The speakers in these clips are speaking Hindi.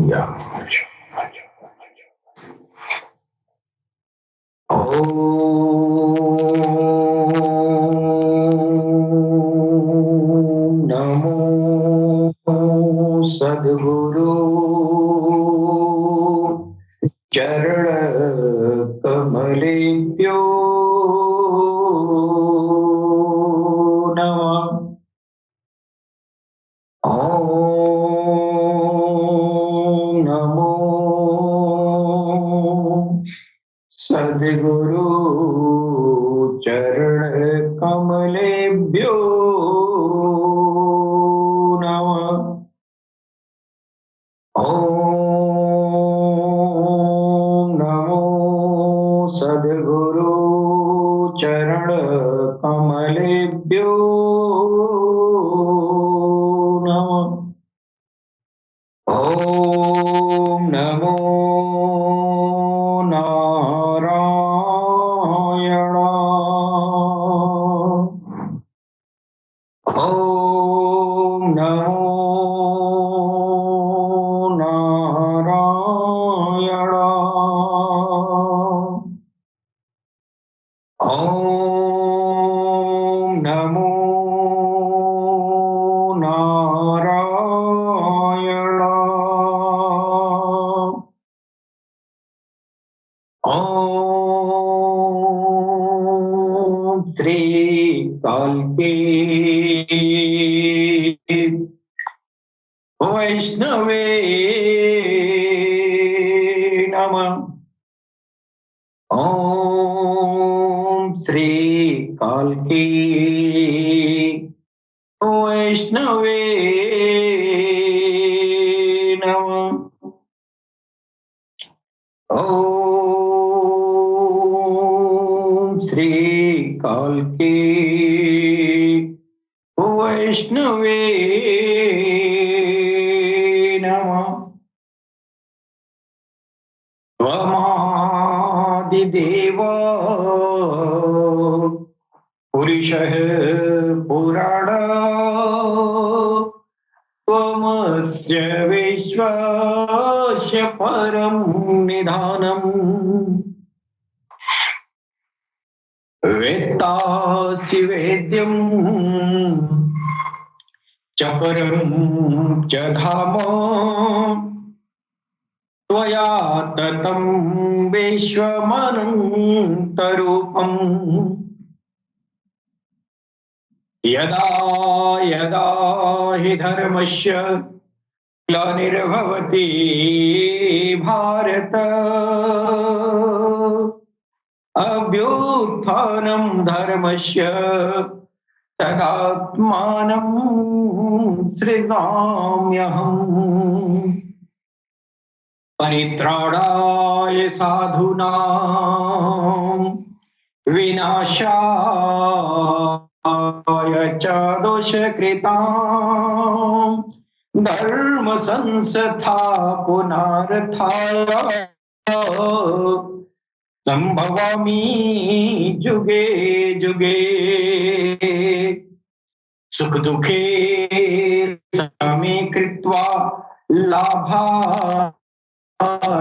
या नमो सद्गुरु चरण कमलेभ्यो नमः। ओम नमो सद्गुरु चरण कमलेभ्यो नमः। ओम नमो सद्गुरु चरण कमलेभ्यो नमः। ओम नमो नारायण। ओम नमो नारायण। ओम नमो नारायण। ओम श्री काल्के वैष्णवे नमः। ओम श्री काल्के वैष्णवे नमः। ओम श्री काल्के वैष्णवे नमः। त्वमादिदेव पुरुषः पुराण त्वमस्य विश्वस्य परं निधानम् वेत्तासि वेद्यं च परं च धाम त्वया ततं विश्वमनन्तरूपम् यदा यदा हि धर्मस्य ग्लानिर्भवति भारत अभ्युत्थानं धर्मस्य तदात्मानं सृजाम्यहम्। परित्राणाय साधूनां विनाशाय च दोषकृतां धर्म संस्थापनार्थाय संभवामि जुगे जुगे। सुख दुखे समे कृत्वा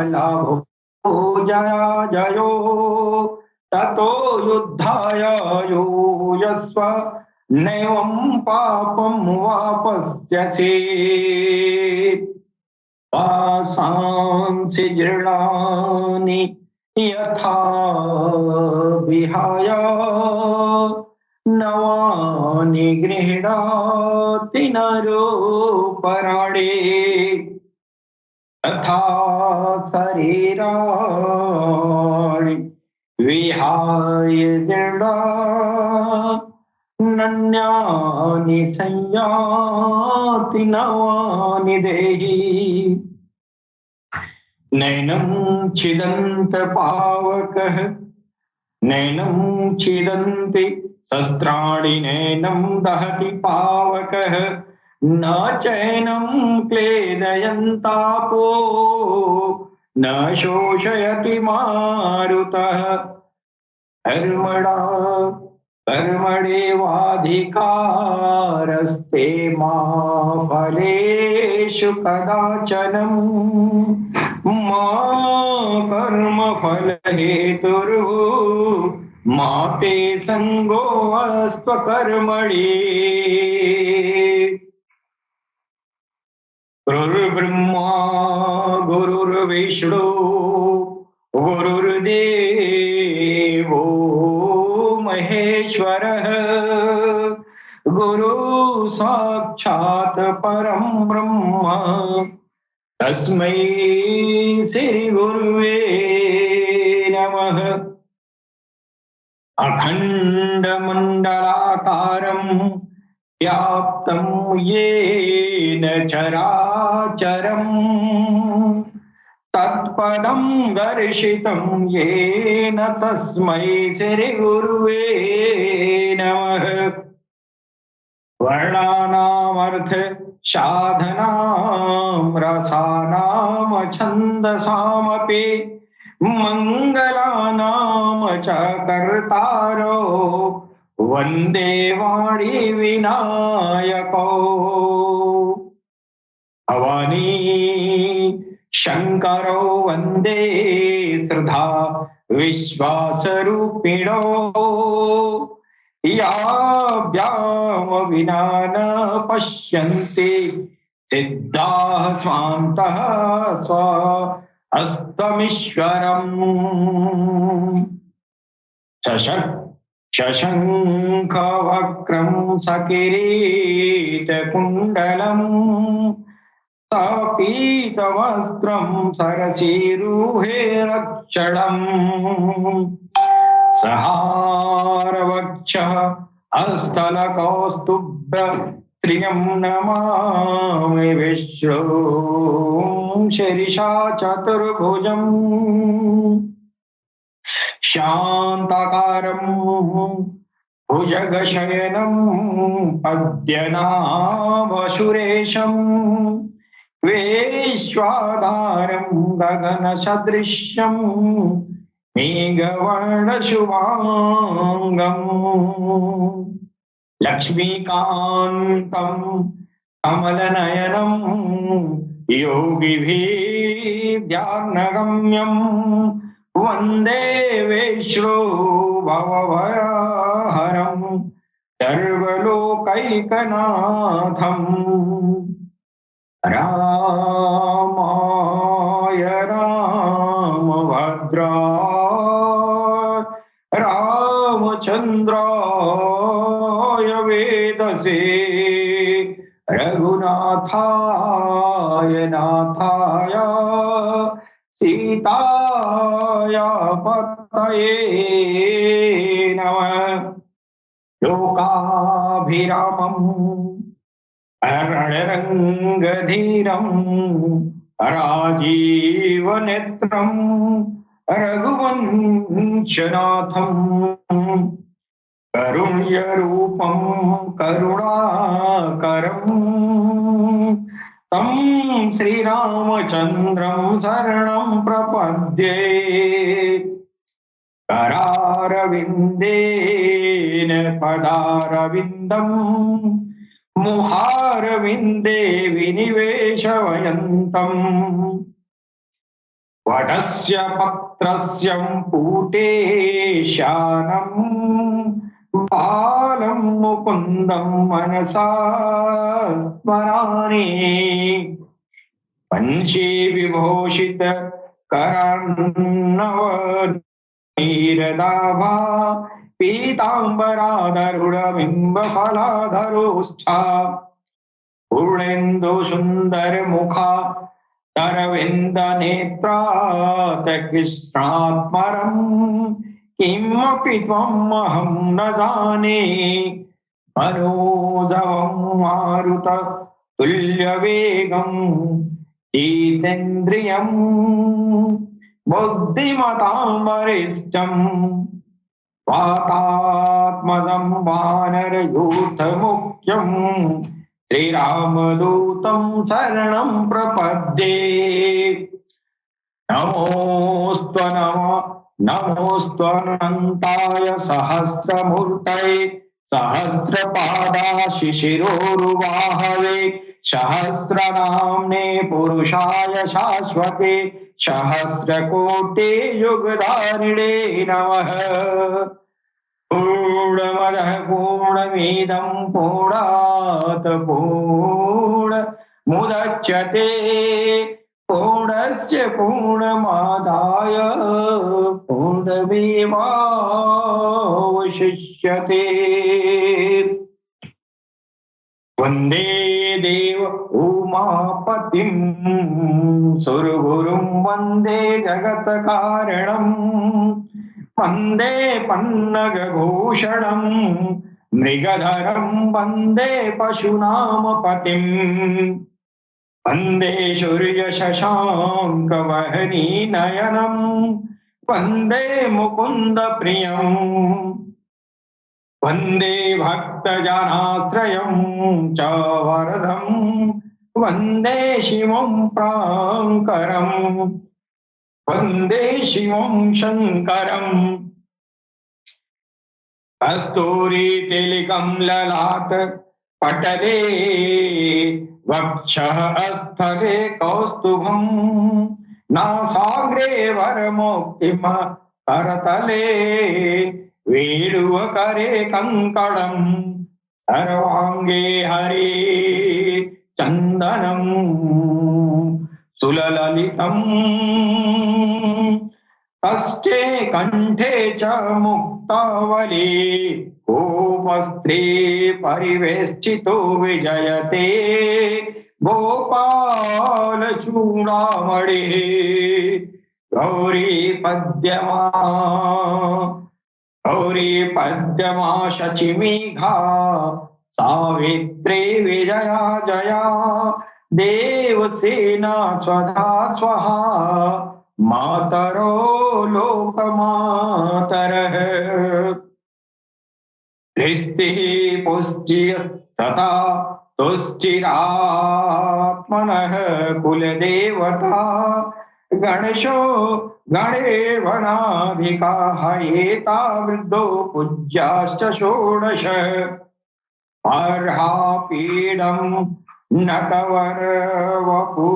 लाभो जया जयो ततो युद्धाय यूयस्व नैवं पापं वापस्यसे। पासांसि जीर्णानि यथा विहाय नवानि गृह्णाति नरोपराणे तथा शरीराणि विहाय जीर्णान्यानि संयाति नवानि देहि। नैनं छिदन्त पावकः नैनं छिदन्ति शस्त्राणि नैनं दहति पावकः न चैनं क्लेदयन्तापो न शोषयति मारुतः। कर्मणा कर्मणेवाधिकारस्ते मा फलेषु फलेषु कदाचनं मा कर्मफल हेतुर्भूः मा ते संगोऽस्त्व कर्मणि। गुरुर्ब्रह्मा गुरुर्विष्णु गुरुर्देवो महेश्वरः गुरु साक्षात् परं ब्रह्म तस्मै श्री गुरुवे नमः। अखण्डमण्डलाकारं व्याप्तं येन चराचरं तत्पदं दर्शितं येन तस्मै श्रीगुरुवे नमः। वर्णानामर्थ साधनां रसानां छन्दसामपि मङ्गलानां च कर्तारो वन्दे वाणी विनायको। भवानी शङ्करो वन्दे श्रद्धा विश्वासरूपिणो याभ्यां विना न पश्यन्ति सिद्धाः स्वान्तः स्वहस्तमीश्वरम्। शशङ्खवक्रं सकिरीटकुण्डलं सपीतवस्त्रं सरसीरुहे रक्षणम् सहारवक्षः हस्तलकौस्तुभ्य श्रियं नमामि विष्णुं शिरिषा चतुर्भुजम् शान्ताकारं भुजगशयनं पद्मनाभसुरेशं विश्वाधारं गगनसदृशं मेघवर्णशुभाङ्गम् लक्ष्मीकान्तं कमलनयनं योगिभिर्ध्यानगम्यं वन्दे विष्णु भवभयहरं सर्वलोकैकनाथम्। रामाय रामभद्राय रामचन्द्राय वेदसे रघुनाथाय नाथाय सीताय पतये नमः। लोकाभिरामम् अरणरङ्गधीरं राजीवनेत्रं रघुवंशनाथं करुण्यरूपं करुणाकरं तं श्रीरामचन्द्रं शरणं प्रपद्ये। करारविन्देन पदारविन्दम् मुखारविन्दे विनिवेशयन्तम् वटस्य पत्रस्य पूटे शानम् बालं मुकुन्दं मनसा स्मरामि। पञ्चे विभूषित करर्णव नीरदाभा पीताम्बराधरुडबिम्बफलाधरोष्ठा पूर्णेन्दु सुन्दर मुखा तरविन्द नेत्रातकृष्णात्मरम् किमपि त्वम् अहं न जाने मनोजवं मारुत तुल्यवेगं जितेन्द्रियं बुद्धिमतां वरिष्ठम् वातात्मजं वानरयूथमुख्यं श्रीरामदूतं शरणं प्रपद्ये। नमोऽस्त्वनन्ताय सहस्रमूर्तये सहस्रपादाशिशिरोरुवाहवे सहस्रनाम्ने पुरुषाय शाश्वते सहस्रकोटि युगधारिणे नमः। पूर्णमदः पूर्णमिदं पूर्णात् पूर्णमुदच्यते पूर्णस्य पूर्णमादाय पूर्णमेवावशिष्यते। वन्दे देव उमापतिं सुरगुरुं वन्दे जगत्कारणम् वन्दे पन्नगभूषणं मृगधरं वन्दे पशूनां पतिम् वन्दे सूर्यशशाङ्कवहनीनयनं वन्दे मुकुन्दप्रियम् वन्दे भक्तजनाश्रयं च वरदं वन्दे शिवं प्राङ्करम् वन्दे शिवं शङ्करम्। कस्तूरीतिलकं ललाट पटले वक्षः स्थले कौस्तुभं नासाग्रे वरमौक्तिम करतले वेणुवकरे कङ्कणं सर्वाङ्गे हरे चन्दनं सुललितम् कष्टे कंठे च मुक्तावली गोपस्त्रे परिवेष्टितो विजयते गोपाल चूड़ामणि गौरी पद्यमा शचिमेघा सावित्री विजया जया देवसेना स्वधा स्वाहा मातरो लोकमातरः। हृस्तिः पुष्टिस्तथा तुष्टिरात्मनः कुलदेवता गणेशो गणेवनाधिकाः एता वृद्धो पूज्याश्च षोडश अर्हापीडं नटवरवपु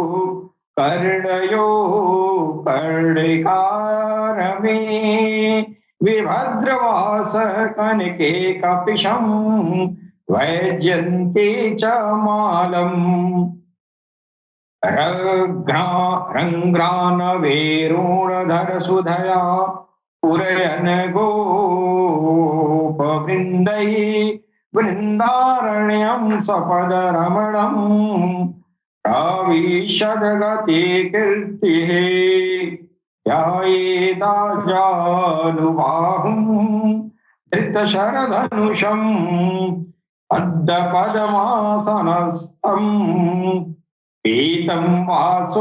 कर्णयो कर्णिकारमे विभद्रवास कनके कपिशं वैजयन्ती च मालम् रङ्ग्रानवेरुणधर सुधया पुरयन गोपवृन्दै वृन्दारण्यं सपदरमणम् प्रविशदगति कीर्तिः ध्यायेदाजानुबाहुं धृतशरधनुषम् पद्मपद्मासनस्थम् पीतं वासोवसानं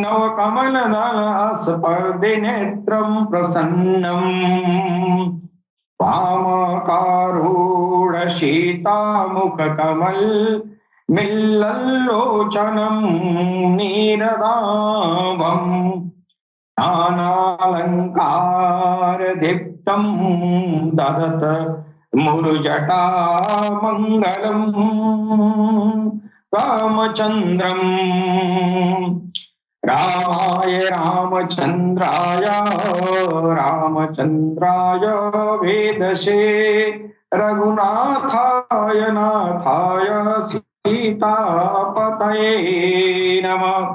नवकमलदलस्पर्धिनेत्रं प्रसन्नम् वामकारूढशीतामुखकमल मिल्लल्लोचनं नीरदाभं नानालङ्कारदीप्तं ददत मुरुजटामङ्गलम् रामचन्द्रम् रामाय रामचन्द्राय वेदसे रघुनाथाय नाथाय सीतापतये नमः।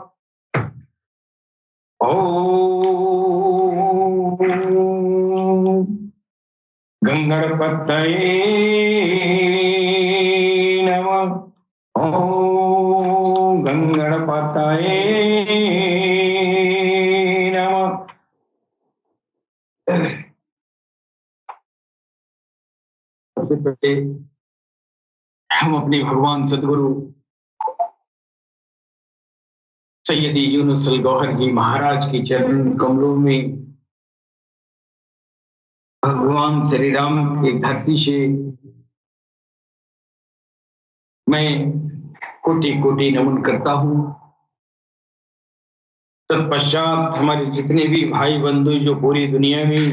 ॐ गंगणपतये नमः। ॐ गंगणपतये नमः। सबसे पहले हम अपने भगवान सदगुरु सैयदी यूनुस अल गौहर जी महाराज के चरण कमलों में भगवान श्री राम की धरती से मैं कोटि कोटि नमन करता हूँ। तत्पश्चात हमारे जितने भी भाई बंधु जो पूरी दुनिया में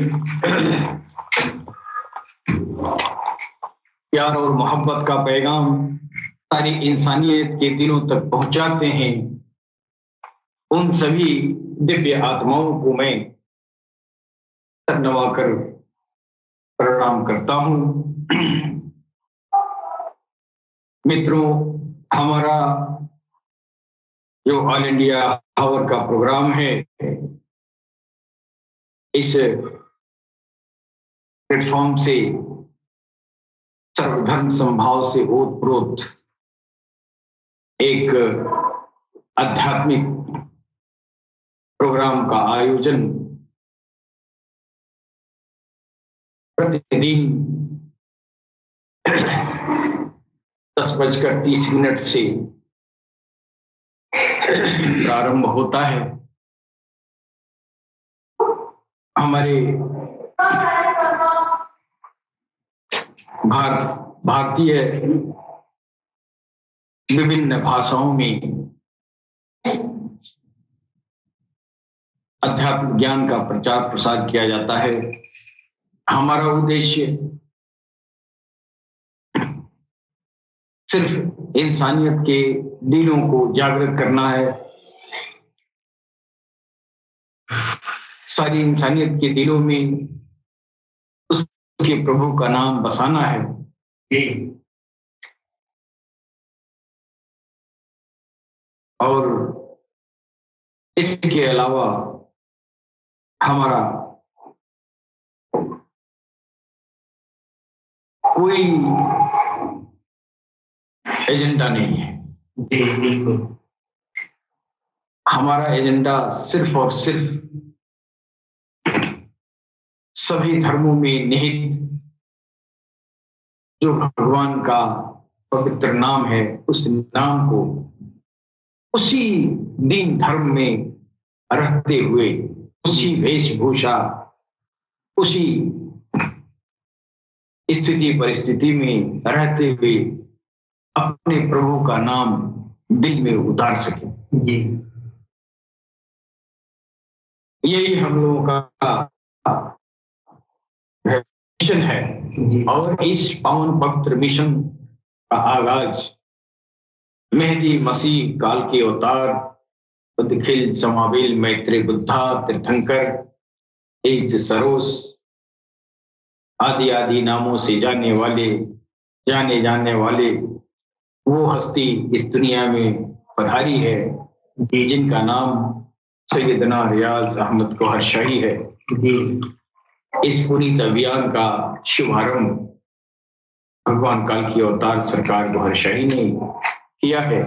प्यार और मोहब्बत का पैगाम सारी इंसानियत के दिलों तक पहुंचाते हैं, उन सभी दिव्य आत्माओं को मैं सर नवाकर प्रणाम करता हूं। मित्रों, हमारा जो ऑल इंडिया आवर का प्रोग्राम है, इस प्लेटफॉर्म से सर्वधर्म समभाव से ओतप्रोत एक आध्यात्मिक प्रोग्राम का आयोजन प्रतिदिन 10:30 से प्रारंभ होता है। हमारे भारतीय विभिन्न भाषाओं में अध्यात्म ज्ञान का प्रचार प्रसार किया जाता है। हमारा उद्देश्य सिर्फ इंसानियत के दिलों को जागृत करना है, सारी इंसानियत के दिलों में उसके प्रभु का नाम बसाना है। और इसके अलावा हमारा कोई एजेंडा नहीं है। जी बिल्कुल। हमारा एजेंडा सिर्फ और सिर्फ सभी धर्मों में निहित जो भगवान का पवित्र नाम है, उस नाम को उसी दीन धर्म में रहते हुए, उसी वेशभूषा, उसी स्थिति परिस्थिति में रहते हुए अपने प्रभु का नाम दिल में उतार सके। जी, यही हम लोगों का मिशन है। जी। और इस पावन पवित्र मिशन का आगाज मेहदी मसीह काल के अवतार बुद्धखिल समावेल मैत्री बुद्धा तीर्थंकर तेज सरोस आदि आदि नामों से जाने जाने वाले वो हस्ती इस दुनिया में पधारी है, जिनका नाम सैयदना रियाज अहमद गौहर शाही है। जी। इस पुनीत अभियान का शुभारंभ भगवान काल की अवतार सरकार गौहर शाही ने किया है।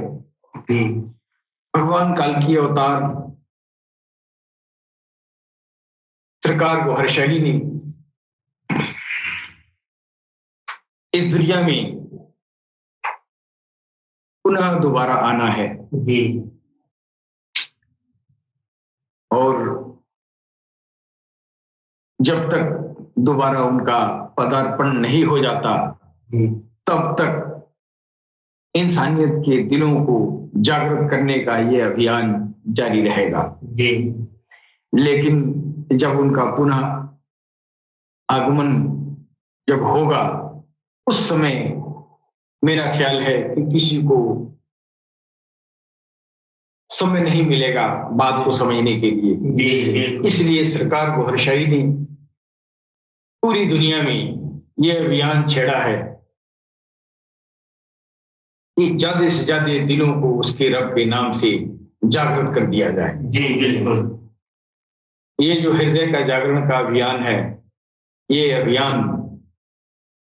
भगवान काल की अवतार सरकार गौहर शाही ने इस दुनिया में पुनः दोबारा आना है। जी। और जब तक दोबारा उनका पदार्पण नहीं हो जाता, तब तक इंसानियत के दिलों को जागृत करने का यह अभियान जारी रहेगा। जी। लेकिन जब उनका पुनः आगमन जब होगा, उस समय मेरा ख्याल है कि किसी को समय नहीं मिलेगा बात को समझने के लिए। जी। इसलिए सरकार गौहर शाही ने पूरी दुनिया में यह अभियान छेड़ा है कि ज्यादा से ज्यादा दिलों को उसके रब के नाम से जागृत कर दिया जाए। जी बिल्कुल। ये जो हृदय का जागरण का अभियान है, ये अभियान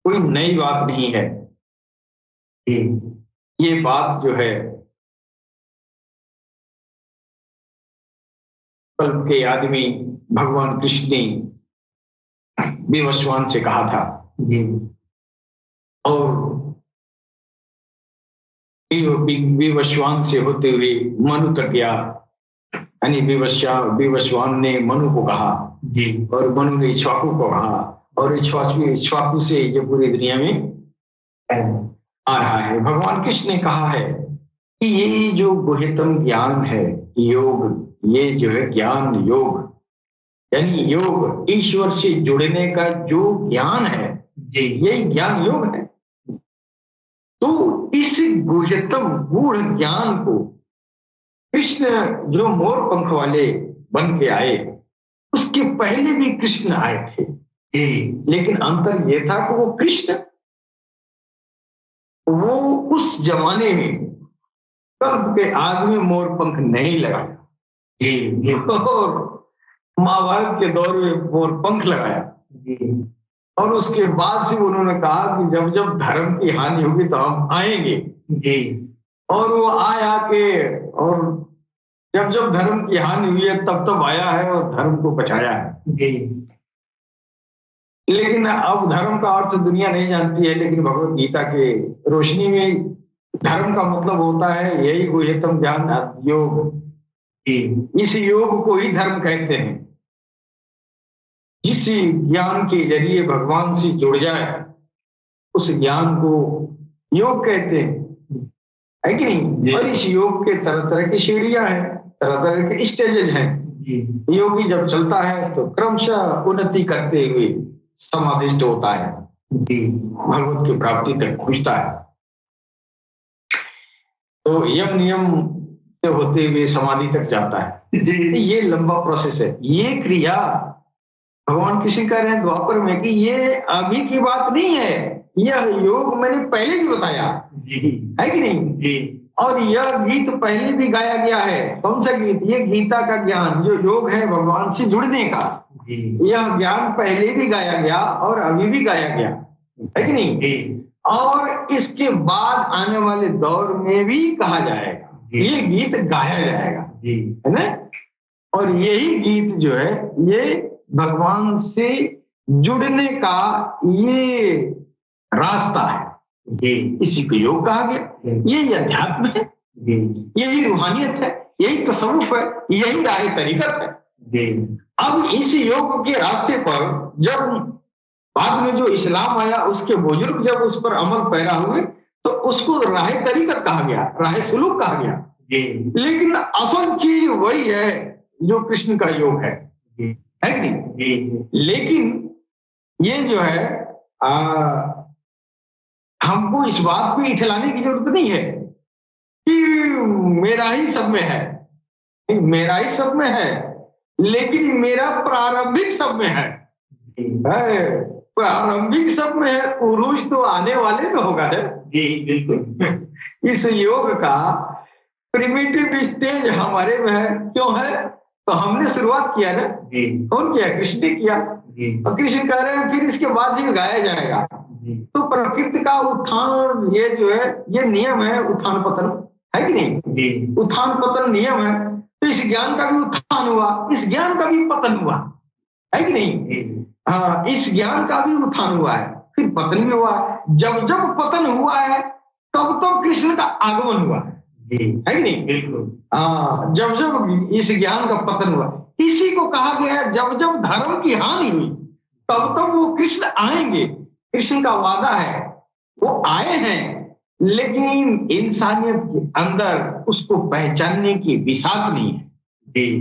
कोई नई बात नहीं है। ये बात जो है कल्प के आदमी भगवान कृष्ण ने विवस्वान से कहा था। जी। और विवस्वान से होते हुए मनु तक गया, यानी विवस्वान ने मनु को कहा। जी। और मनु ने इक्ष्वाकु को कहा, और इक्ष्वाकु से ये पूरी दुनिया में आ रहा है। भगवान कृष्ण ने कहा है कि ये जो गुह्यतम ज्ञान है योग, ये जो है ज्ञान योग, यानी योग ईश्वर से जुड़ने का जो ज्ञान है, जी, यही ज्ञान योग है। इस गुह्यतम गूढ़ ज्ञान को कृष्ण जो मोर पंख वाले बन के आए, उसके पहले भी कृष्ण आए थे। लेकिन अंतर यह था कि वो कृष्ण, वो उस जमाने में कल्प के आग में मोर पंख नहीं लगाया और महाभारत के दौर में मोर पंख लगाया। और उसके बाद से उन्होंने कहा कि जब जब धर्म की हानि होगी तो हम आएंगे। और वो आया के, और जब जब धर्म की हानि हुई है तब तब आया है और धर्म को बचाया है। लेकिन अब धर्म का अर्थ दुनिया नहीं जानती है, लेकिन भगवत गीता के रोशनी में धर्म का मतलब होता है यही गुह्यतम ज्ञान योग। इस योग को ही धर्म कहते हैं। जिस ज्ञान के जरिए भगवान से जुड़ जाए उस ज्ञान को योग कहते हैं, है कि नहीं? और इस योग के तरह तरह की सीढ़ियां हैं, तरह तरह के स्टेजेस हैं। योगी जब चलता है तो क्रमशः उन्नति करते हुए समाधिष्ट होता है, भगवत की प्राप्ति तक पहुंचता है। तो यम नियम से होते हुए समाधि तक जाता है। ये लंबा प्रोसेस है। ये क्रिया भगवान कृष्ण कह रहे हैं द्वापर में कि ये अभी की बात नहीं है, यह योग मैंने पहले भी बताया, है कि नहीं? और यह गीत पहले भी गाया गया है। कौन सा गीत? ये गीता का ज्ञान जो योग है भगवान से जुड़ने का, यह ज्ञान पहले भी गाया गया और अभी भी गाया गया, है कि नहीं? और इसके बाद आने वाले दौर में भी कहा जाएगा, ये गीत गाया जाएगा, है ना? और यही गीत जो है ये भगवान से जुड़ने का ये रास्ता है। इसी को योग कहा गया। यही अध्यात्म है, यही रूहानियत है, यही तसव्वुफ है, यही राह तरीकत है। अब इस योग के रास्ते पर जब बाद में जो इस्लाम आया, उसके बुजुर्ग जब उस पर अमल पैरा हुए तो उसको राह तरीकत कहा गया, राह सुलूक कहा गया। लेकिन असल चीज वही है जो कृष्ण का योग है कि नहीं? लेकिन ये जो है हमको इस बात पे इठलाने की जरूरत नहीं है कि मेरा ही सब में है, मेरा ही सब में है, लेकिन मेरा प्रारंभिक सब में है। प्रारंभिक सब में है, उरूज तो आने वाले में होगा है। बिल्कुल। इस योग का प्रिमिटिव स्टेज हमारे में है। क्यों है? तो हमने शुरुआत किया ना। कौन किया? कृष्ण ने किया। और कृष्ण कह रहे हैं फिर इसके बाद से गाया जाएगा। तो प्रकृति का उत्थान, ये जो है ये नियम है, उत्थान पतन, है कि नहीं? उत्थान पतन नियम है। तो इस ज्ञान का भी उत्थान हुआ, इस ज्ञान का भी पतन हुआ, है कि नहीं? हाँ, इस ज्ञान का भी उत्थान हुआ है, फिर पतन भी हुआ है। जब जब पतन हुआ है तब तब कृष्ण का आगमन हुआ है कि नहीं? बिल्कुल। जब जब इस ज्ञान का पतन हुआ, इसी को कहा गया है जब जब धर्म की हानि हुई तब तब वो कृष्ण आएंगे। कृष्ण का वादा है, वो आए हैं, लेकिन इंसानियत के अंदर उसको पहचानने की बिसात नहीं है।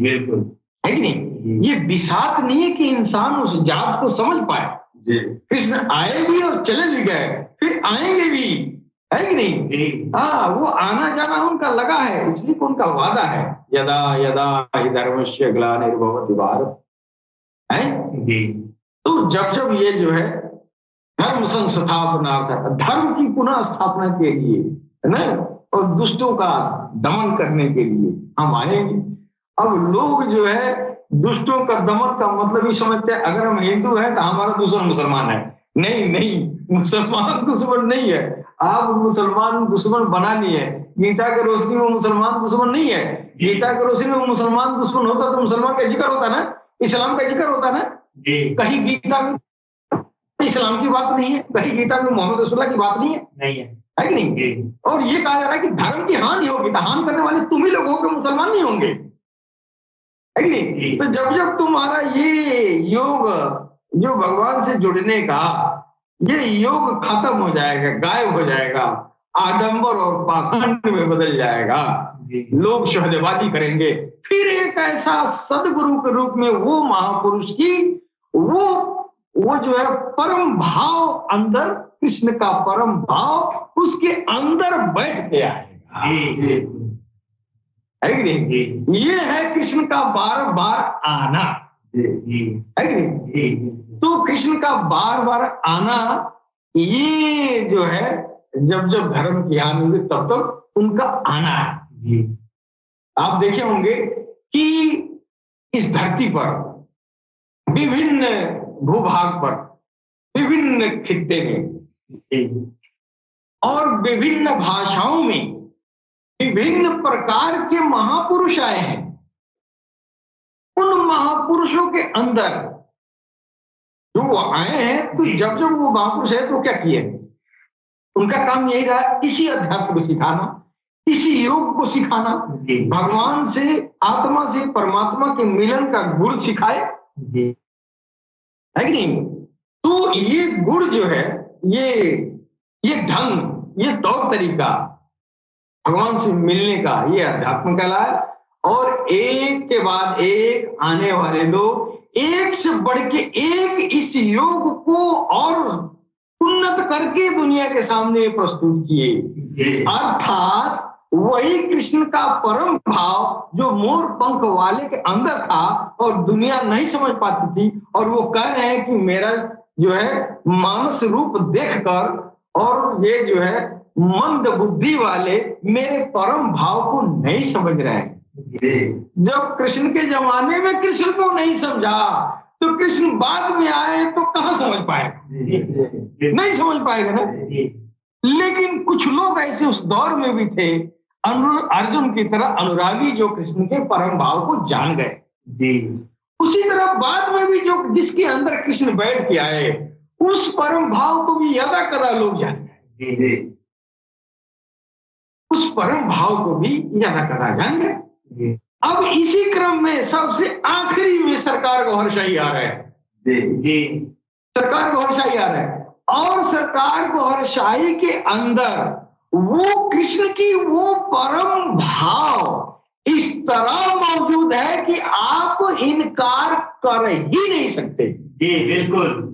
बिल्कुल, है कि नहीं? ये बिसात नहीं है कि इंसान उस जात को समझ पाए। कृष्ण आए भी और चले भी गए, फिर आएंगे भी, है कि नहीं? हाँ, वो आना जाना उनका लगा है, इसलिए उनका वादा है यदा यदा हि धर्मस्य ग्लानिर्भवति भारत, है? तो जब जब ये जो है धर्म संस्थापनार्थ, धर्म की पुनः स्थापना के लिए, है ना, और दुष्टों का दमन करने के लिए हम आएंगे। अब लोग जो है दुष्टों का दमन का मतलब ही समझते हैं अगर हम हिंदू हैं तो हमारा दुश्मन मुसलमान है। नहीं नहीं, मुसलमान दुश्मन नहीं है। आप मुसलमान दुश्मन बना नहीं है। गीता के रोशनी में मुसलमान दुश्मन नहीं है। गीता के रोशनी में मुसलमान दुश्मन होता तो मुसलमान का जिक्र होता ना, इस्लाम का जिक्र होता ना। कहीं गीता में इस्लाम की बात नहीं है, कहीं गीता में मोहम्मद रसूलुल्लाह की बात नहीं है कि नहीं? और ये कहा जा रहा है कि धर्म की हानि होगी, तो हानि करने वाले तुम ही लोग होगे, मुसलमान नहीं होंगे, है कि नहीं? तो जब जब तुम्हारा ये योग जो भगवान से जुड़ने का ये योग खत्म हो जाएगा, गायब हो जाएगा, आडंबर और पाखंड में बदल जाएगा, लोग शहदबाजी करेंगे, फिर एक ऐसा सदगुरु के रूप में वो महापुरुष की वो जो है परम भाव अंदर कृष्ण का परम भाव उसके अंदर बैठ के आएगा। है कि नहीं? ये है कृष्ण का बार बार आना। है कि नहीं? तो कृष्ण का बार बार आना, ये जो है जब जब धर्म की हानि हुई तब तक उनका आना है। आप देखे होंगे कि इस धरती पर विभिन्न भूभाग पर, विभिन्न खित्ते में और विभिन्न भाषाओं में विभिन्न प्रकार के महापुरुष आए हैं। उन महापुरुषों के अंदर जो वो आए हैं, तो जब जब वो महापुरुष है तो क्या किए? उनका काम यही रहा, इसी अध्यात्म को सिखाना, इसी योग को सिखाना, भगवान से, आत्मा से परमात्मा के मिलन का गुण सिखाए। है कि नहीं? तो ये गुण जो है, ये ढंग, ये तौर तरीका भगवान से मिलने का, ये अध्यात्म कहलाए। और एक के बाद एक आने वाले लोग एक से बढ़ के एक इस योग को और उन्नत करके दुनिया के सामने प्रस्तुत किए। अर्थात वही कृष्ण का परम भाव जो मोर पंख वाले के अंदर था और दुनिया नहीं समझ पाती थी, और वो कह रहे हैं कि मेरा जो है मानस रूप देखकर और ये जो है मंद बुद्धि वाले मेरे परम भाव को नहीं समझ रहे हैं। जब कृष्ण के जमाने में कृष्ण को नहीं समझा, तो कृष्ण बाद में आए तो कहां समझ पाएगा? नहीं समझ पाएगा ना। लेकिन कुछ लोग ऐसे उस दौर में भी थे, अर्जुन की तरह अनुरागी, जो कृष्ण के परम भाव को जान गए। उसी तरह बाद में भी जो जिसके अंदर कृष्ण बैठ के आए, उस परम भाव को भी यदा कदा लोग जान गए। उस परम भाव को भी यदा कदा जान गए। अब इसी क्रम में सबसे आखिरी में सरकार को हर्षाई आ रहा है। सरकार को हर्षाई आ रहा है, और सरकार को हर्षाई के अंदर वो कृष्ण की वो परम भाव इस तरह मौजूद है कि आप इनकार कर ही नहीं सकते। बिल्कुल।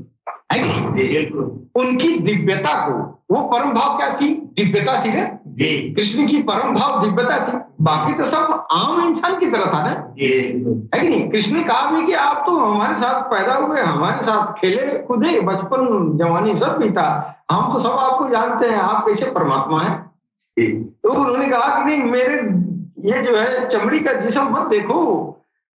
उनकी दिव्यता को, वो परम भाव क्या थी? दिव्यता थी ना। कृष्ण की परम भाव दिव्यता थी। बाकी तो सब आम इंसान की तरह था ना। है कि नहीं? कृष्ण ने कहा भी कि आप तो हमारे साथ पैदा हुए, हमारे साथ खेले कूदे, बचपन जवानी सब भी था, हम तो सब आपको जानते हैं, आप कैसे परमात्मा हैं? तो उन्होंने कहा कि नहीं, मेरे ये जो है चमड़ी का जिस्म मत देखो,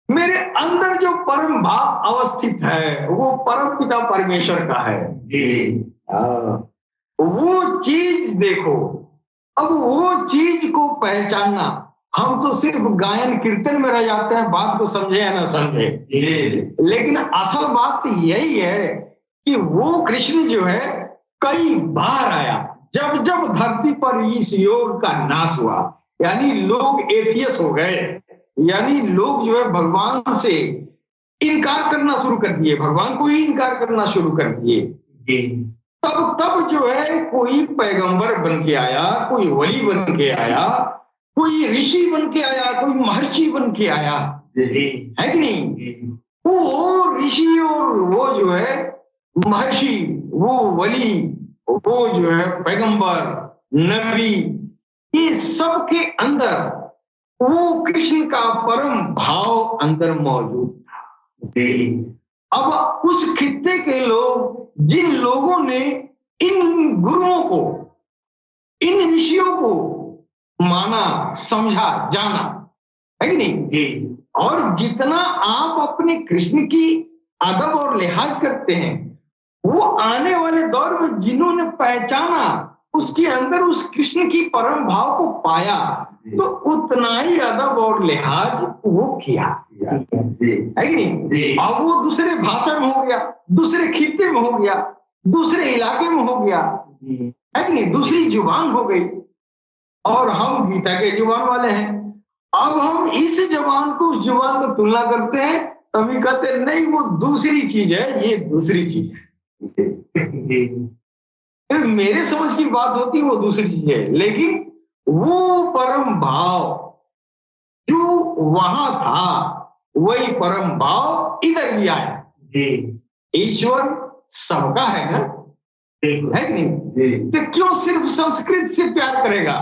मेरे अंदर जो परम भाव अवस्थित है वो परम पिता परमेश्वर का है। वो चीज देखो। अब वो चीज को पहचानना, हम तो सिर्फ गायन कीर्तन में रह जाते हैं, बात को समझे या ना समझे। लेकिन असल बात तो यही है कि वो कृष्ण जो है कई बार आया। जब जब धरती पर इस योग का नाश हुआ, यानी लोग एथियस हो गए, यानी लोग जो है भगवान से इनकार करना शुरू कर दिए, भगवान को ही इनकार करना शुरू कर दिए, तब जो है कोई पैगंबर बन के आया, कोई वली बन के आया, कोई ऋषि बन के आया, कोई महर्षि बन के आया। है कि नहीं? वो ऋषि और वो जो है महर्षि, वो वली, वो जो है पैगंबर, नबी, ये सब के अंदर वो कृष्ण का परम भाव अंदर मौजूद था। अब उस खित्ते के लोग, जिन लोगों ने इन गुरुओं को, इन ऋषियों को माना, समझा, जाना, है कि नहीं? और जितना आप अपने कृष्ण की अदब और लिहाज करते हैं, वो आने वाले दौर में जिन्होंने पहचाना, उसके अंदर उस कृष्ण की परम भाव को पाया, तो उतना ही अदब और लिहाज वो किया। है कि नहीं? अब वो दूसरे भाषा में हो गया, दूसरे खित्ते में हो गया, दूसरे इलाके में हो गया, है कि नहीं? दूसरी जुबान हो गई, और हम गीता के जुबान वाले हैं। अब हम इस जुबान को उस जुबान को तुलना करते हैं, तभी कहते हैं नहीं वो दूसरी चीज है, ये दूसरी चीज है। मेरे समझ की बात होती है वो दूसरी चीज है, लेकिन वो परम भाव जो वहां था, वही परम भाव इधर भी आया। ईश्वर सबका है ना, बिल्कुल। है कि नहीं? तो क्यों सिर्फ संस्कृत से प्यार करेगा?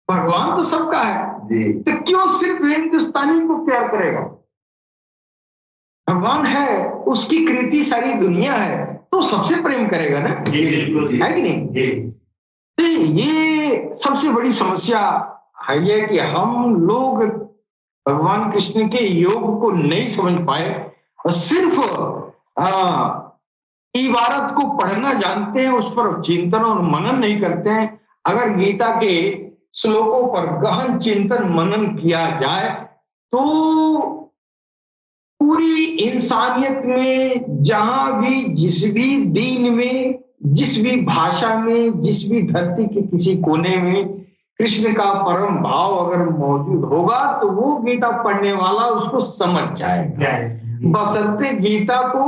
भगवान तो सबका है, तो क्यों सिर्फ हिंदुस्तानी को प्यार करेगा? भगवान है, उसकी कृति सारी दुनिया है, तो सबसे प्रेम करेगा ना, है कि नहीं? तो ये सबसे बड़ी समस्या है ये कि हम लोग भगवान कृष्ण के योग को नहीं समझ पाए और सिर्फ इबारत को पढ़ना जानते हैं, उस पर चिंतन और मनन नहीं करते हैं। अगर गीता के श्लोकों पर गहन चिंतन मनन किया जाए तो पूरी इंसानियत में जहां भी, जिस भी दीन में, जिस भी भाषा में, जिस भी धरती के किसी कोने में कृष्ण का परम भाव अगर मौजूद होगा तो वो गीता पढ़ने वाला उसको समझ जाएगा। बशर्ते गीता को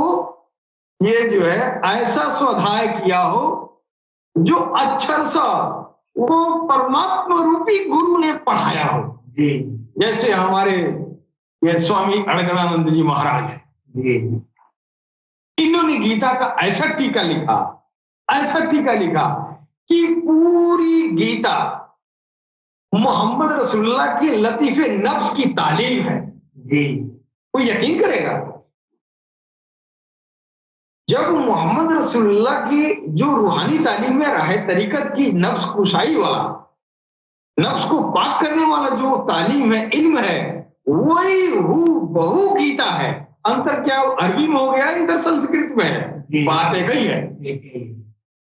ये जो है ऐसा स्वाध्याय किया हो जो अक्षर सा वो परमात्मा रूपी गुरु ने पढ़ाया हो। जैसे हमारे ये स्वामी अड़गड़ानंद जी महाराज है, इन्होंने गीता का ऐसा टीका लिखा कि पूरी गीता मोहम्मद रसूलुल्लाह के लतीफे नफ्स की तालीम है। कोई यकीन करेगा? जब मोहम्मद रसूलुल्लाह की जो रूहानी तालीम में राह तरीकत की नफ्स कुशाई वाला, नफ्स को पाक करने वाला जो तालीम है, इल्म है, वही हूबहू गीता है। अंतर क्या अरबी में हो गया, इधर संस्कृत में है, बात एक ही है।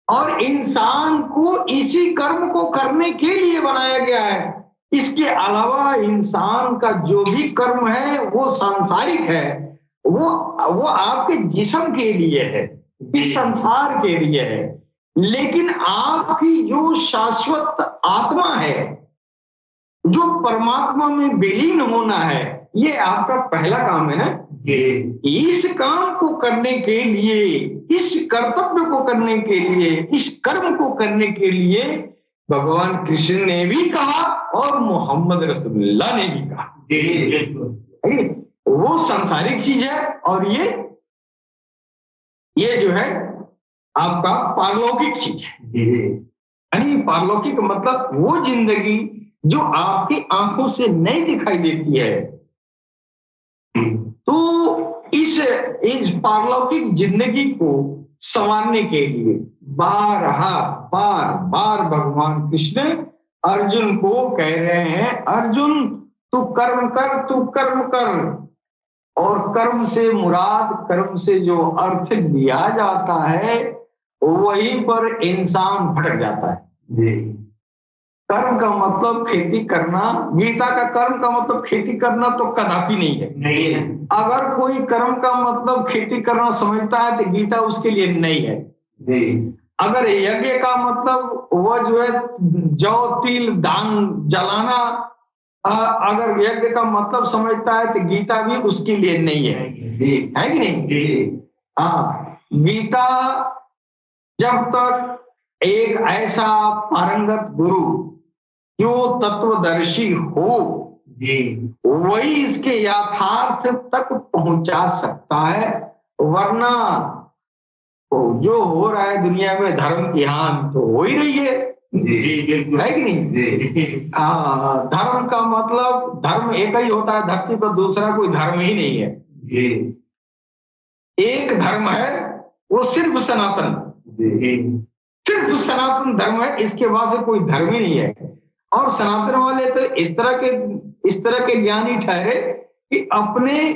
और इंसान को इसी कर्म को करने के लिए बनाया गया है। इसके अलावा इंसान का जो भी कर्म है वो सांसारिक है, वो आपके जिस्म के लिए है, इस संसार के लिए है। लेकिन आपकी जो शाश्वत आत्मा है, जो परमात्मा में विलीन होना है, ये आपका पहला काम है ना। इस काम को करने के लिए, इस कर्तव्य को करने के लिए, इस कर्म को करने के लिए भगवान कृष्ण ने भी कहा और मोहम्मद रसूलुल्लाह ने भी कहा। वो सांसारिक चीज है और ये जो है आपका पारलौकिक चीज है। यानी पारलौकिक मतलब वो जिंदगी जो आपकी आंखों से नहीं दिखाई देती है। तो इस पारलौकिक जिंदगी को संवारने के लिए बार बार भगवान कृष्ण अर्जुन को कह रहे हैं, अर्जुन तू कर्म कर। और कर्म से मुराद, कर्म से जो अर्थ लिया जाता है वहीं पर इंसान भटक जाता है। कर्म का मतलब खेती करना, गीता का कर्म का मतलब खेती करना तो कदापि नहीं है। अगर कोई कर्म का मतलब खेती करना समझता है तो गीता उसके लिए नहीं है। अगर यज्ञ का मतलब वह जो है जौ तिल दान जलाना, अगर यज्ञ का मतलब समझता है तो गीता भी उसके लिए नहीं है कि नहीं? हाँ, गीता जब तक एक ऐसा पारंगत गुरु जो तत्वदर्शी हो वही इसके यथार्थ तक पहुंचा सकता है। वरना जो हो रहा है दुनिया में धर्म की हानि तो हो ही रही है, है कि नहीं? धर्म का मतलब धर्म एक ही होता है धरती पर, दूसरा कोई धर्म ही नहीं है। एक धर्म है वो सिर्फ सनातन, सिर्फ सनातन धर्म है, इसके बाद से कोई धर्म ही नहीं है। और सनातन वाले तो इस तरह के ज्ञानी ठहरे कि अपनी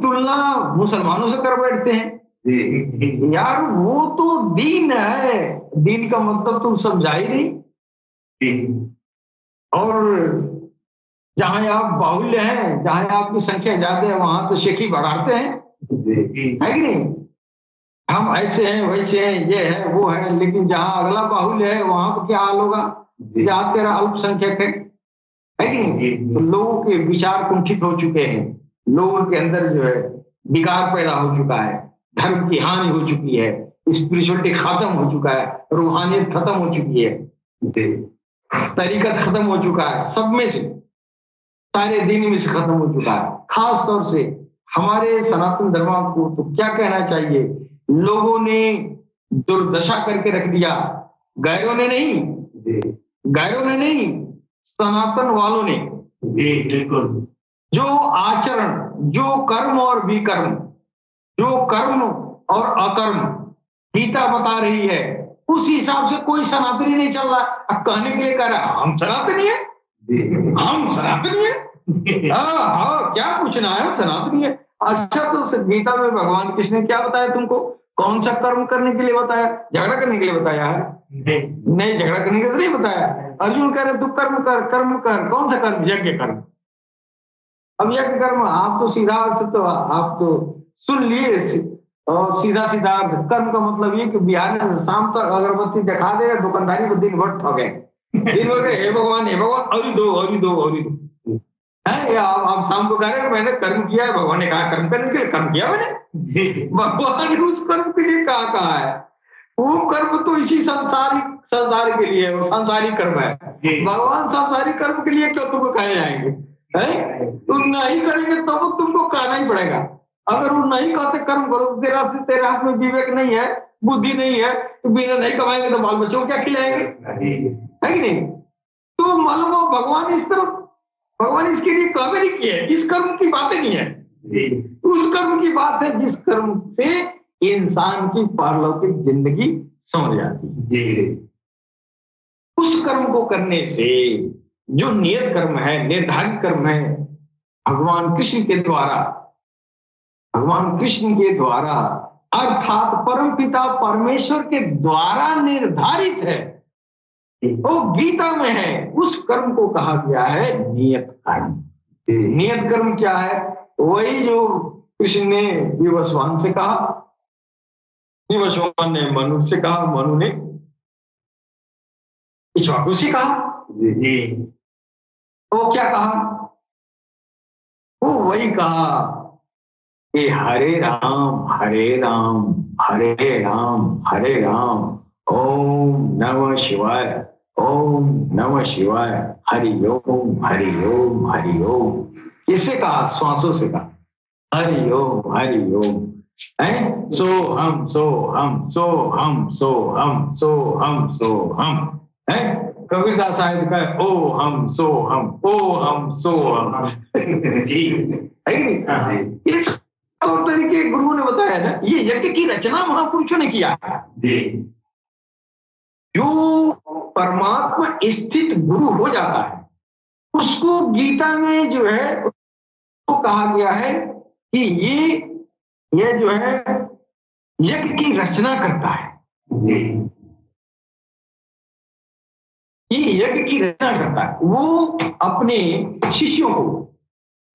तुलना मुसलमानों से कर बैठते हैं। यार वो तो दीन है, दीन का मतलब तुम समझा ही नहीं। और जहां आप बाहुल्य हैं, जहां आपकी संख्या ज्यादा है, वहां तो शेखी बढ़ाते हैं, है कि नहीं? हम ऐसे हैं वैसे हैं, ये है वो है, लेकिन जहां अगला बाहुल्य है वहां पर क्या हाल होगा? जहां तेरा अल्पसंख्यक है कि नहीं? तो लोगों के विचार कुंठित हो चुके हैं, लोगों के अंदर जो है विकार पैदा हो चुका है, धर्म की हानि हो चुकी है, स्पिरिचुअलिटी खत्म हो चुका है, रूहानियत खत्म हो चुकी है, तरीकत खत्म हो चुका है, सब में से, सारे दीन में से खत्म हो चुका है। खास तौर से हमारे सनातन धर्म को तो क्या कहना चाहिए लोगों ने दुर्दशा करके रख दिया। गैरों ने नहीं, गैरों ने नहीं, सनातन वालों ने। जी बिल्कुल। जो आचरण, जो कर्म और विकर्म, जो कर्म और अकर्म गीता बता रही है, उस हिसाब से कोई सनातनी नहीं चल रहा। अब कहने के लिए कह रहा हम सनातनी है, हम सनातनी है। हाँ, क्या पूछना है, हम सनातनी है। अच्छा, तो गीता में भगवान कृष्ण ने क्या बताया तुमको? कौन सा कर्म करने के लिए बताया? झगड़ा करने के लिए बताया है? नहीं, झगड़ा करने के लिए नहीं बताया। अर्जुन कह रहे तू कर्म कर, कर्म कर। कौन सा कर्म? यज्ञ कर्म। अब यज्ञ कर्म आप तो सीधा अर्थ तो आप तो सुन लिए, और सीधा सीधा कर्म का मतलब ये कि बिहार में शाम तक अगरबत्ती दिखा दे, दुकानदारी को दिन भर ठगे, दिन भर हे भगवान हे भगवान, और दो और दो और दो है। आप शाम को कह रहे हैं मैंने कर्म किया है, भगवान ने कहा कर्म करने के लिए, कर्म किया मैंने। भगवान ने उस कर्म के लिए कहा है, वो कर्म तो इसी संसार के लिए है, वो सांसारिक कर्म है। भगवान सांसारिक कर्म के लिए क्यों तुमको कहे जाएंगे? तुम नहीं करेंगे तब तो तुमको कहना ही पड़ेगा। अगर वो नहीं कहते कर्म करो, तेरे हाथ में विवेक नहीं है, बुद्धि नहीं है, तो बिना नहीं कमाएंगे तो बाल बच्चों को क्या खिलाएंगे? है कि नहीं? तो मालूम हो भगवान इस तरफ, भगवान इसके लिए कभी नहीं किए, इस कर्म की बातें नहीं है, उस कर्म की बात है जिस कर्म से इंसान की पारलौकिक जिंदगी समझ जाती है। उस कर्म को करने से जो नियत कर्म है, निर्धारित कर्म है, भगवान कृष्ण के द्वारा, भगवान कृष्ण के द्वारा अर्थात परमपिता परमेश्वर के द्वारा निर्धारित है, वो गीता में है। उस कर्म को कहा गया है नियत कर्म। नियत कर्म क्या है? वही जो कृष्ण ने विवस्वान से कहा, विवस्वान ने मनु से कहा, मनु ने इक्ष्वाकु से कहा। वो क्या कहा? वो वही कहा कि हरे राम हरे राम हरे राम हरे राम, ओम नमः शिवाय, ओम नमः शिवाय, हरि ओम हरि ओम हरि ओम। किससे कहा? श्वासों से कहा, हरि ओम हरि ओम। सो हम सो हम सो हम सो हम सो हम सो हम है। कबीरदास साहिब का ओ हम सो हम, ओ हम सो हम। जी है। इस तौर तरीके गुरुओं ने बताया ना, ये यज्ञ की रचना महापुरुषों ने किया है। जो परमात्मा स्थित गुरु हो जाता है, उसको गीता में जो है तो कहा गया है कि ये जो है यज्ञ की रचना करता है। ये यज्ञ की रचना करता है। वो अपने शिष्यों को,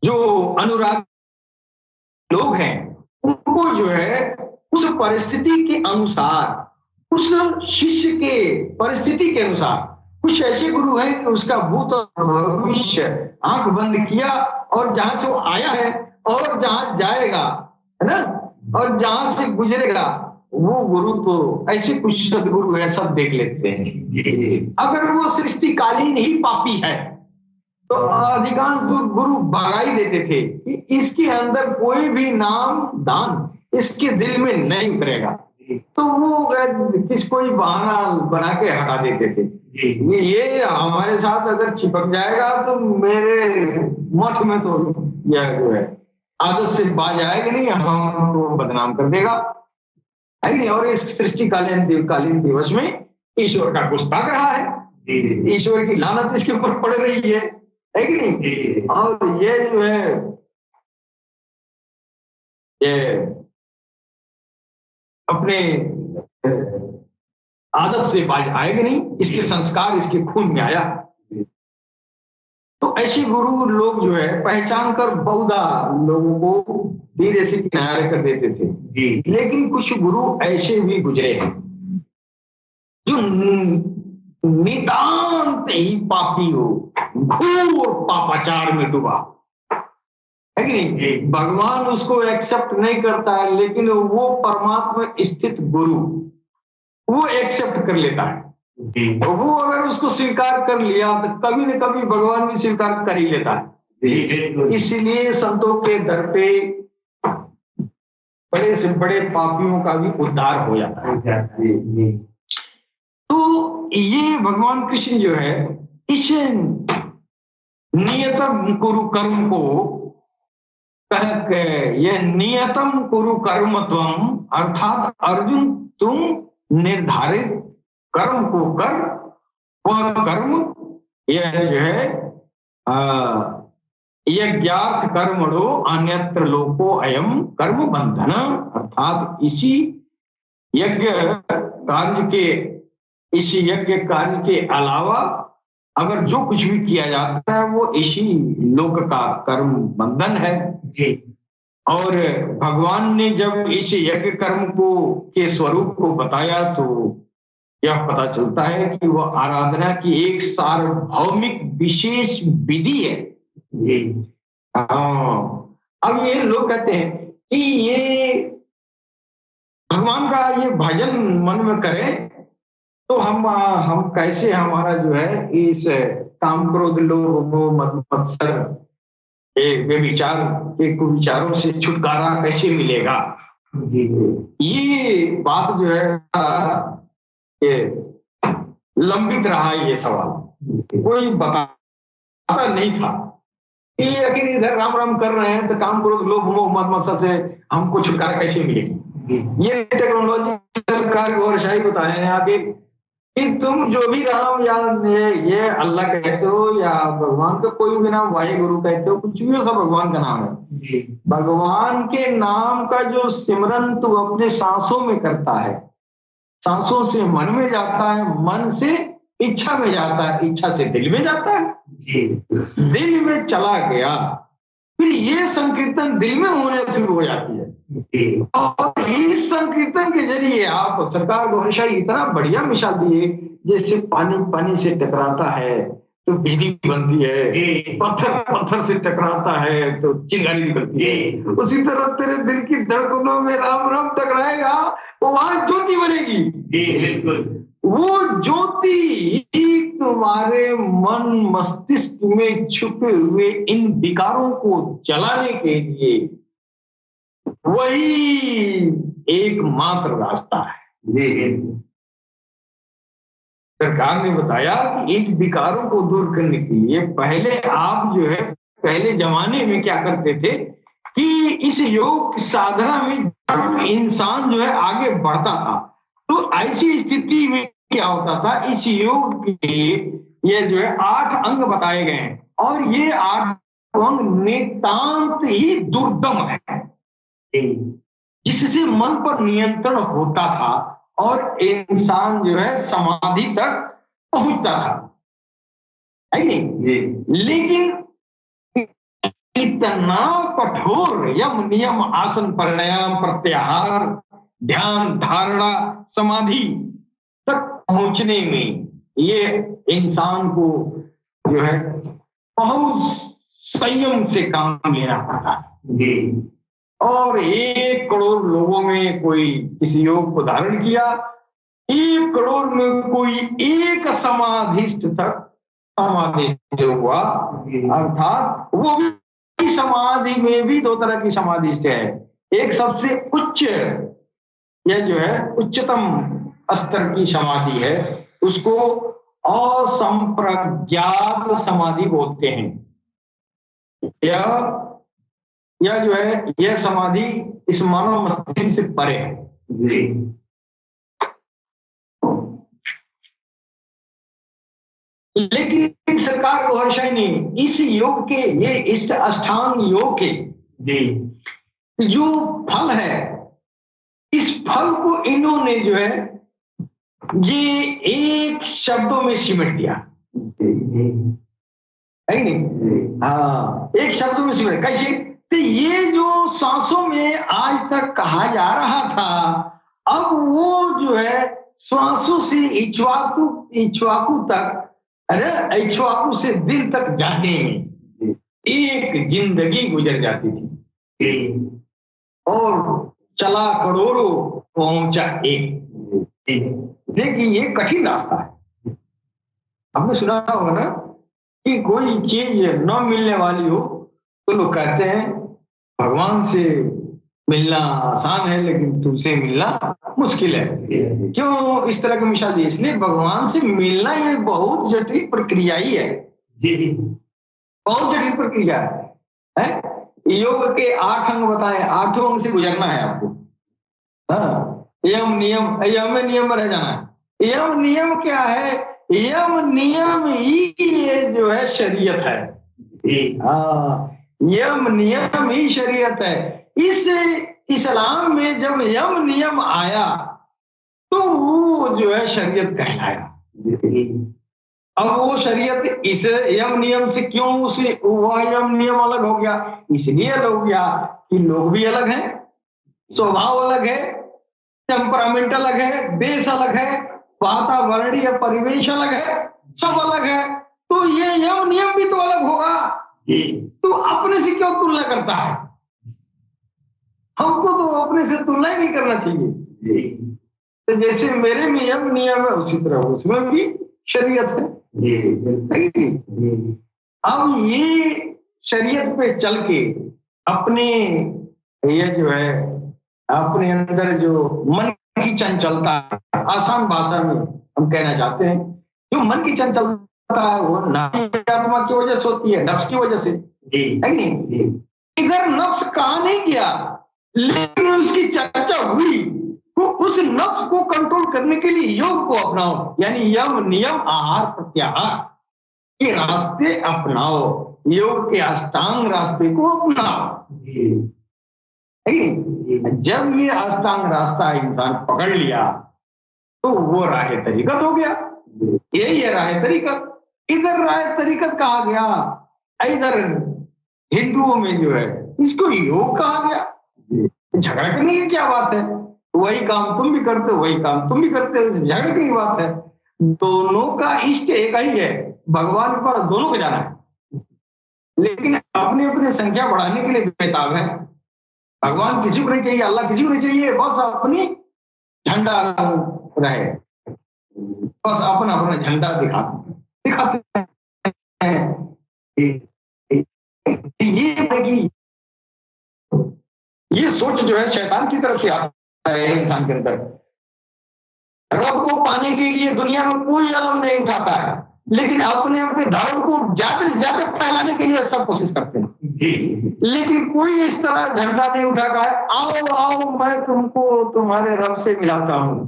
जो अनुराग लोग हैं, उनको जो है उस परिस्थिति के अनुसार, उस शिष्य के परिस्थिति के अनुसार, कुछ ऐसे गुरु हैं कि उसका भूत और भविष्य आंख बंद किया, और जहां से वो आया है और जहां जाएगा, है ना, और जहां से गुजरेगा, वो गुरु तो ऐसे कुछ सदगुरु है, सब देख लेते हैं। अगर वो सृष्टिकालीन ही पापी है तो अधिकांश गुरु भगा ही देते थे कि इसके अंदर कोई भी नाम दान इसके दिल में नहीं उतरेगा, तो वो कोई बहाना बना के हटा देते थे। ये हमारे साथ अगर चिपक जाएगा तो मेरे मठ में तो यह जो है आदत से बाज आएगा नहीं, हमको बदनाम कर देगा, है नहीं। और इस सृष्टिकालीन दिवस में ईश्वर का गुस्ताख रहा है, ईश्वर की लानत इसके ऊपर पड़ रही है कि नहीं। और ये जो है ये अपने आदत से बाज आएगा नहीं, इसके संस्कार इसके खून में आया। तो ऐसे गुरु लोग जो है पहचान कर बहुधा लोगों को धीरे से किनारे कर देते थे। लेकिन कुछ गुरु ऐसे भी गुजरे हैं जो नितांत ही पापी हो, घोर पापाचार में डूबा, है कि नहीं। भगवान उसको एक्सेप्ट नहीं करता है, लेकिन वो परमात्मा स्थित गुरु वो एक्सेप्ट कर लेता है। तो वो अगर उसको स्वीकार कर लिया तो कभी न कभी भगवान भी स्वीकार कर ही लेता है। इसलिए संतों के दर पे बड़े से बड़े पापियों का भी उद्धार हो जाता है। तो ये भगवान कृष्ण जो है इस नियतम कुरु कर्म को कह के, ये नियतम कुरु कर्म त्वम, अर्थात अर्जुन तुम निर्धारित कर्म को कर, वह कर्म यह जो है यज्ञार्थ कर्मणो अन्यत्र लोको अयम कर्म बंधन, अर्थात इसी यज्ञ कार्य के, इसी यज्ञ कार्य के अलावा अगर जो कुछ भी किया जाता है वो इसी लोक का कर्म बंधन है। और भगवान ने जब इस यज्ञ कर्म को के स्वरूप को बताया तो यह पता चलता है कि वह आराधना की एक सार्वभौमिक विशेष विधि है। अब ये लोग कहते हैं कि ये भगवान का ये भजन मन में करें तो हम कैसे, हमारा जो है इस काम क्रोध लोभ मोह मद मत्सर वे विचार के कुविचारों से छुटकारा कैसे मिलेगा। ये बात जो है ये लंबित रहा, ये सवाल कोई बताता नहीं था कि आखिर इधर राम राम कर रहे हैं तो काम क्रोध लोभ मोह मद मत्सर से हमको छुटकारा कैसे मिलेगी। ये टेक्नोलॉजी सरकार और शाही बताए हैं आगे कि तुम जो भी राम या ये अल्लाह कहते हो या भगवान का कोई भी नाम, वाहे गुरु कहते हो, कुछ भी हो, सब भगवान का नाम है। भगवान के नाम का जो सिमरन तू अपने सांसों में करता है, सांसों से मन में जाता है, मन से इच्छा में जाता है, इच्छा से दिल में जाता है, दिल में चला गया, फिर ये संकीर्तन दिल में होने शुरू हो जाती है। और इस संकीर्तन के जरिए आप सरकार गोहनशाह इतना बढ़िया मिसाल दिए, जैसे पानी पानी से टकराता है तो बिजली बनती है, पत्थर पत्थर से टकराता है तो चिंगारी निकलती है, उसी तरह तेरे दिल की धड़कनों में राम राम टकराएगा, वो वहां ज्योति बनेगी। वो ज्योति तुम्हारे मन मस्तिष्क में छुपे हुए इन विकारों को जलाने के लिए वही एकमात्र रास्ता है। सरकार ने बताया कि इन विकारों को दूर करने के लिए पहले आप जो है, पहले जमाने में क्या करते थे कि इस योग साधना में इंसान जो है आगे बढ़ता था, तो ऐसी स्थिति में क्या होता था, इस योग के ये जो है 8 अंग बताए गए हैं और ये 8 अंग नितांत ही दुर्दम है, जिससे मन पर नियंत्रण होता था और इंसान जो है समाधि तक पहुंचता था, है नहीं? लेकिन इतना कठोर यम नियम आसन प्राणायाम प्रत्याहार ध्यान धारणा समाधि तक पहुंचने में ये इंसान को जो है बहुत संयम से काम लेना पड़ता है। और 1 करोड़ लोगों में कोई इस योग को धारण किया, 1 करोड़ में कोई एक समाधिस्थ तक समाधिस्थ हुआ, अर्थात वो भी समाधि में भी 2 तरह की समाधिस्थ है। एक सबसे उच्च, यह जो है उच्चतम स्तर की समाधि है, उसको असंप्रज्ञात समाधि बोलते हैं। यह जो है यह समाधि इस मानव मस्तिष्क से परे है। लेकिन सरकार गोहनशाही ने इस योग के, ये इष्ट अष्टांग योग के जो फल है, इस फल को इन्होंने जो है ये एक शब्दों में सिमट दिया, है नहीं? हाँ, एक शब्दों में सिमट। कैसे? तो ये जो सांसों में आज तक कहा जा रहा था, अब वो जो है श्वासों से इक्ष्वाकु तक, अरे इक्ष्वाकु से दिल तक जाने में एक जिंदगी गुजर जाती थी और चला करोड़ों पहुंचा एक। लेकिन ये कठिन रास्ता है। आपने सुना होगा ना कि कोई चीज न मिलने वाली हो तो लोग कहते हैं भगवान से मिलना आसान है लेकिन तुमसे मिलना मुश्किल है। क्यों इस तरह की मिसाल दी? इसलिए भगवान से मिलना ये बहुत जटिल प्रक्रिया ही है, बहुत जटिल प्रक्रिया है? योग के 8 अंग बताए, 8 अंग से गुजरना है आपको। हाँ, यम नियम, यम नियम में रह जाना है। यम नियम क्या है? यम नियम ही ये जो है शरीयत है। हाँ, यम नियम ही शरीयत है। इस इस्लाम में जब यम नियम आया तो वो जो है शरीयत कहलाया। अब वो शरीयत इस यम नियम से क्यों उसे वह यम नियम अलग हो गया? इसलिए अलग हो गया कि लोग भी अलग हैं, स्वभाव अलग है, टेम्परामेंट अलग है, देश अलग है, वातावरण या परिवेश अलग है, सब अलग है। तो ये यम नियम भी तो अलग होगा। तो अपने से क्यों तुलना करता है? हमको तो अपने से तुलना ही नहीं करना चाहिए। तो जैसे मेरे में यम नियम है उसी तरह उसमें भी शरीयत है। अब ये शरीयत पे चल के अपने ये जो है अपने अंदर जो मन की चंचलता, आसान भाषा में हम कहना चाहते हैं, जो मन की चंचलता है वो आत्मा की वजह से होती है, नफ्स की वजह से, है नहीं? इधर नफ्स कहा नहीं गया लेकिन उसकी चर्चा हुई। तो उस नफ्स को कंट्रोल करने के लिए योग को अपनाओ, यानी यम नियम आहार प्रत्याहार के रास्ते अपनाओ, योग के अष्टांग रास्ते को अपनाओ। जब ये अष्टांग रास्ता इंसान पकड़ लिया तो वो राह तरीकत हो गया। यही है राह तरीकत। इधर राह तरीकत कहा गया, इधर हिंदुओं में जो है इसको योग कहा गया। झगड़ा करने की क्या बात है? वही काम तुम भी करते हो, वही काम तुम भी करते हो, झगड़ने की बात है। दोनों का इष्ट एक ही है, भगवान पर दोनों को जाना है, लेकिन अपने अपने संख्या बढ़ाने के लिए बेताब है। भगवान किसी को नहीं चाहिए, अल्लाह किसी को नहीं चाहिए, बस अपनी झंडा रहे, बस अपना अपना झंडा दिखाते हैं। ये सोच जो है शैतान की तरफ से आता है इंसान के अंदर। रब को पाने के लिए दुनिया में कोई कदम नहीं उठाता है, लेकिन अपने अपने धर्म को ज्यादा से ज्यादा फैलाने के लिए सब कोशिश करते हैं। लेकिन कोई इस तरह झंडा नहीं उठाता है, आओ आओ मैं तुमको तुम्हारे रब से मिलाता हूं,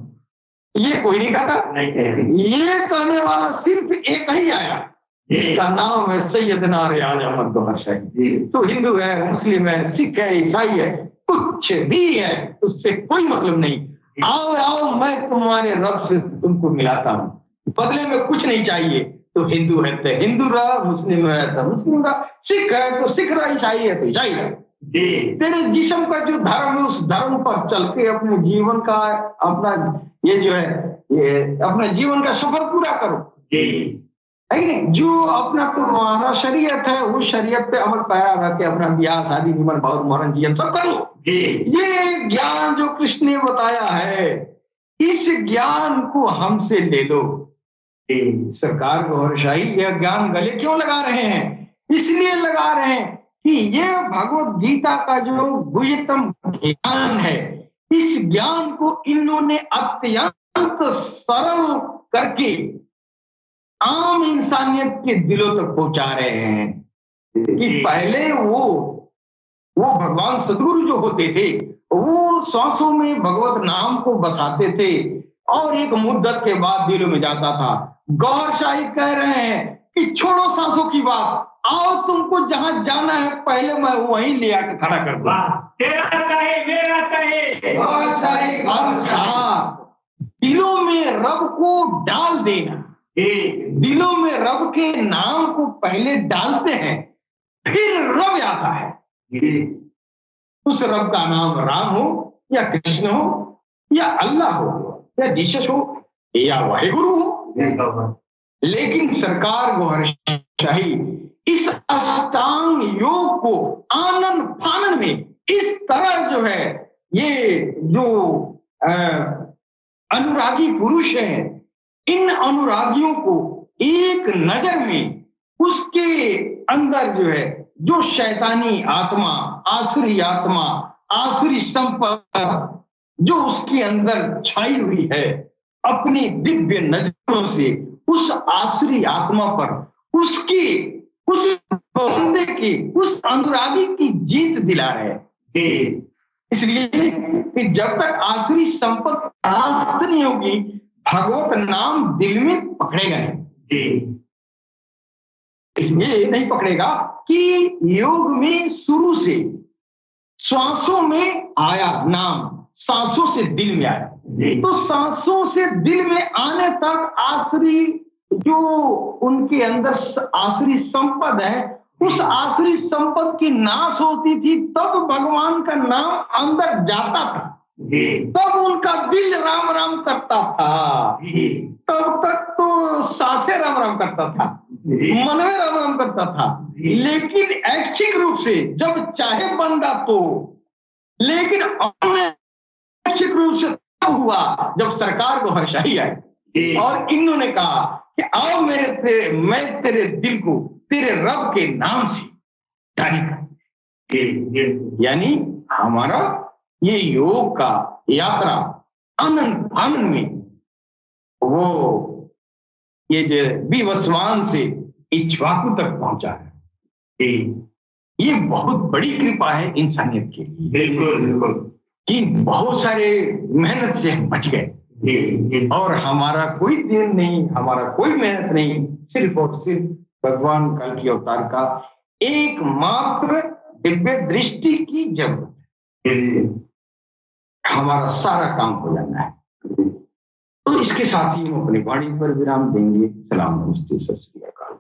ये कोई नहीं कहता। ये कहने वाला सिर्फ एक ही आया, इसका नाम है सैयदना रियाज अहमद गौहर शाही। तो हिंदू है, मुस्लिम है, सिख है, ईसाई है, कुछ भी है, उससे कोई मतलब नहीं। आओ आओ मैं तुम्हारे रब से तुमको मिलाता हूं, बदले में कुछ नहीं चाहिए। तो हिंदू है तो हिंदू रहा, मुस्लिम है तो मुस्लिम रहा, सिख है तो सिख रहा, ईसाई है तो ईसाई रहा। तेरे जिस्म का जो धर्म है उस धर्म पर चल के अपने जीवन का अपना ये जो है ये अपना जीवन का सफर पूरा करो। है नहीं? जो अपना तुम्हारा शरीयत है उस शरीयत पे अमल पाया रख के अपना ब्याह शादी निमन बहुत मरण जीवन सब कर लो। ये ज्ञान जो कृष्ण ने बताया है, इस ज्ञान को हमसे ले लो। सरकार गौहर शाही यह ज्ञान गले क्यों लगा रहे हैं? इसलिए लगा रहे हैं कि यह भगवत गीता का जो गुह्यतम ज्ञान है, इस ज्ञान को इन्होंने अत्यंत सरल करके आम इंसानियत के दिलों तक पहुंचा रहे हैं। कि पहले वो भगवान सदगुरु जो होते थे वो सांसों में भगवत नाम को बसाते थे और एक मुद्दत के बाद दिलों में जाता था। गौहर शाही कह रहे हैं कि छोड़ो सांसों की बात, आओ तुमको जहां जाना है पहले मैं वहीं ले आके खड़ा कर दूं। तेरा चाहे मेरा चाहे, गौहर शाही दिलों में रब को डाल देना, दिलों में रब के नाम को पहले डालते हैं फिर रब आता है। उस रब का नाम राम हो या कृष्ण हो या अल्लाह हो या जीसस हो या वाहिगुरु हो। लेकिन सरकार गौहर शाही इस अष्टांग योग को आनन फानन में इस तरह जो है ये जो अनुरागी पुरुष है, इन अनुरागियों को एक नजर में उसके अंदर जो है जो शैतानी आत्मा, आसुरी आत्मा, आसुरी संपद जो उसके अंदर छाई हुई है, अपनी दिव्य नजरों से उस आसुरी आत्मा पर, उसकी, उस बंदे की, उस अनुरागी की जीत दिला रहे हैं। इसलिए कि जब तक आसुरी संपद परास्त नहीं होगी, भगवत नाम दिल में पकड़ेगा नहीं। इसलिए नहीं पकड़ेगा कि योग में शुरू से श्वासों में आया नाम, सांसों से दिल में आया, तो सांसों से दिल में आने तक आसुरी जो उनके अंदर आसुरी संपद है, उस आसुरी संपद की नाश होती थी, तब भगवान का नाम अंदर जाता था, तब उनका दिल राम राम करता था। तब तक तो सांसें राम राम करता था, मन में राम राम करता था, लेकिन ऐच्छिक रूप से जब चाहे बंदा तो, लेकिन ऐच्छिक रूप से तब हुआ जब सरकार को हर्षाई आई और इन्होंने कहा कि आओ मैं तेरे दिल को तेरे रब के नाम से जारी कर। यानी हमारा ये योग का यात्रा आनंद आनंद में, वो ये जो विवस्वान से इक्ष्वाकु तक पहुंचा है, ये बहुत बड़ी कृपा है इंसानियत के लिए। बिल्कुल कि बहुत सारे मेहनत से हम बच गए और हमारा कोई देन नहीं, हमारा कोई मेहनत नहीं, सिर्फ और सिर्फ भगवान कल की अवतार का एकमात्र दिव्य दृष्टि की जरूरत है, हमारा सारा काम हो जाना है। तो इसके साथ ही हम अपनी वाणी पर विराम देंगे। सलाम, नमस्ते, सत श्री अकाल।